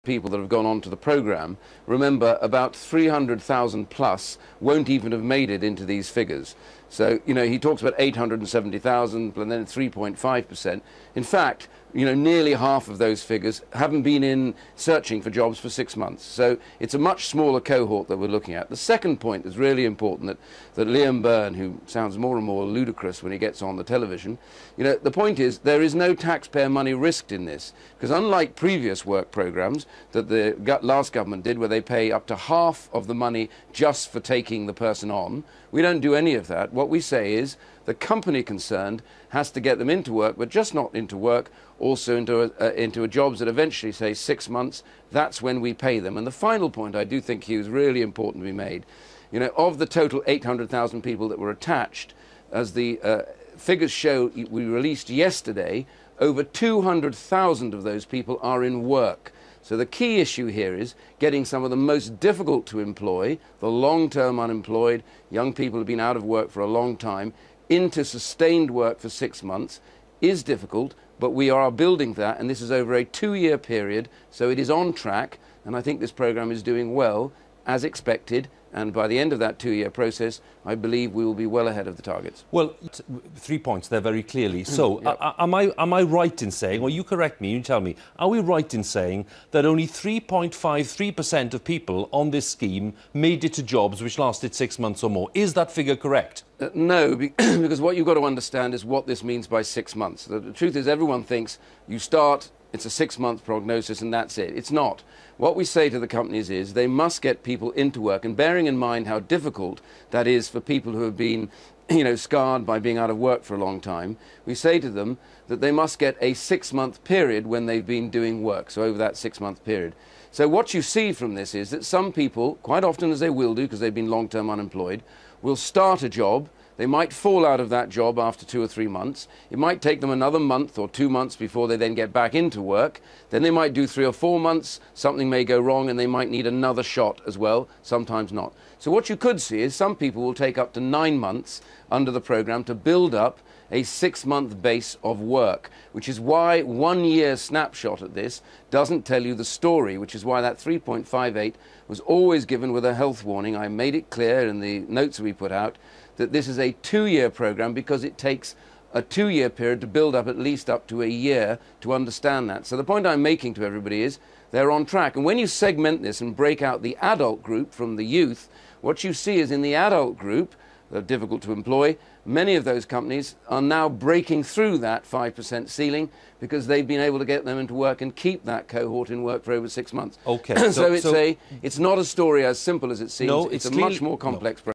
people that have gone on to the programme, remember about 300,000 plus won't even have made it into these figures. So, you know, he talks about 870,000 and then 3.5%. In fact, you know, nearly half of those figures haven't been in searching for jobs for 6 months. So it's a much smaller cohort that we're looking at. The second point is really important that Liam Byrne, who sounds more and more ludicrous when he gets on the television, you know, the point is there is no taxpayer money risked in this, because unlike previous work programs that the last government did where they pay up to half of the money just for taking the person on, we don't do any of that. What we say is the company concerned has to get them into work, but just not into work, also into jobs that eventually say 6 months. That's when we pay them. And the final point I do think, Hugh, is really important to be made. You know, of the total 800,000 people that were attached, as the figures show we released yesterday, over 200,000 of those people are in work. So the key issue here is getting some of the most difficult to employ, the long-term unemployed, young people who have been out of work for a long time, into sustained work for 6 months is difficult, but we are building that, and this is over a 2-year period, so it is on track, and I think this programme is doing well, as expected, and by the end of that 2-year process, I believe we will be well ahead of the targets. Well, 3 points there very clearly. So, yep. Am I right in saying, or you correct me, you tell me, are we right in saying that only 3.53% of people on this scheme made it to jobs which lasted 6 months or more? Is that figure correct? No, because what you've got to understand is what this means by 6 months. The truth is everyone thinks you start, it's a 6-month prognosis and that's it. It's not. What we say to the companies is they must get people into work, and bearing in mind how difficult that is for people who have been, you know, scarred by being out of work for a long time, we say to them that they must get a 6-month period when they've been doing work, so over that 6-month period. So what you see from this is that some people, quite often as they will do because they've been long-term unemployed, will start a job. They might fall out of that job after 2 or 3 months. It might take them another month or 2 months before they then get back into work. Then they might do 3 or 4 months. Something may go wrong and they might need another shot as well, sometimes not. So what you could see is some people will take up to 9 months under the programme to build up a 6-month base of work, which is why 1 year snapshot at this doesn't tell you the story, which is why that 3.58 was always given with a health warning. I made it clear in the notes we put out that this is a 2-year programme because it takes a 2-year period to build up at least up to a year to understand that. So the point I'm making to everybody is they're on track. And when you segment this and break out the adult group from the youth, what you see is in the adult group, they're difficult to employ, many of those companies are now breaking through that 5% ceiling because they've been able to get them into work and keep that cohort in work for over 6 months. Okay. So it's not a story as simple as it seems. No, it's a much more complex program.